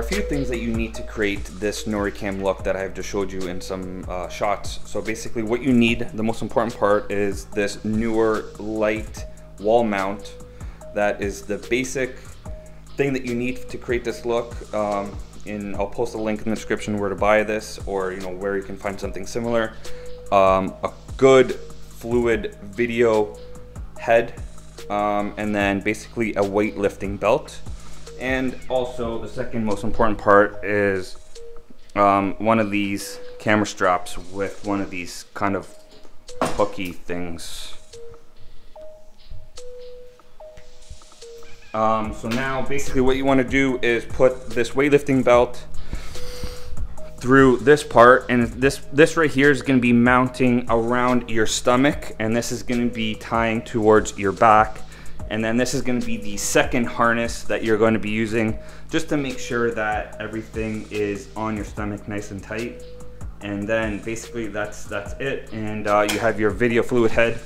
a few things that you need to create this Snorricam look that I have just showed you in some shots. So basically what you need, the most important part, is this newer light wall mount. That is the basic thing that you need to create this look. And I'll post a link in the description where to buy this, or where you can find something similar. A good fluid video head, and then basically a weightlifting belt. And also the second most important part is one of these camera straps with one of these kind of hooky things. So now basically what you want to do is put this weightlifting belt through this part, and this right here is going to be mounting around your stomach, and this is going to be tying towards your back. And then this is going to be the second harness that you're going to be using, just to make sure that everything is on your stomach nice and tight. And then basically that's it. And you have your video fluid head.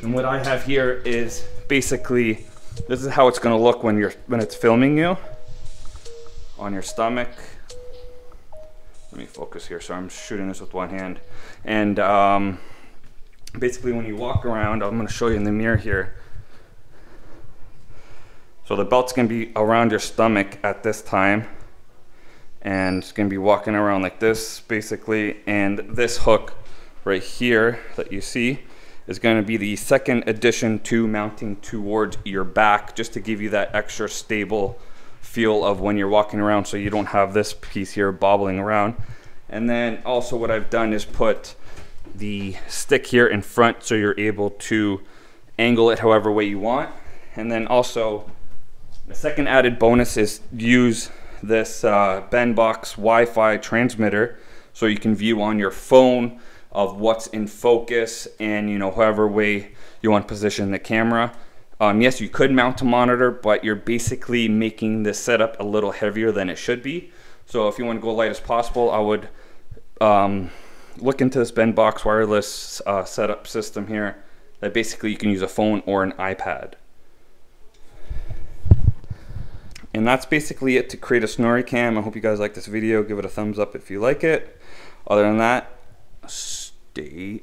And what I have here is basically, this is how it's going to look when it's filming you on your stomach. Let me focus here. So I'm shooting this with one hand. And basically when you walk around, I'm going to show you in the mirror here. So the belt's gonna be around your stomach at this time, and it's gonna be walking around like this basically, and this hook right here that you see is gonna be the second addition to mounting towards your back, just to give you that extra stable feel of when you're walking around, so you don't have this piece here bobbling around. And then also what I've done is put the stick here in front, so you're able to angle it however way you want. And then also the second added bonus is use this Benbox Wi-Fi transmitter, so you can view on your phone of what's in focus, and however way you want to position the camera. Yes, you could mount a monitor, but you're basically making this setup a little heavier than it should be. So if you want to go light as possible, I would look into this Benbox wireless setup system here, that basically you can use a phone or an iPad. And that's basically it to create a Snorricam. I hope you guys like this video. Give it a thumbs up if you like it. Other than that, stay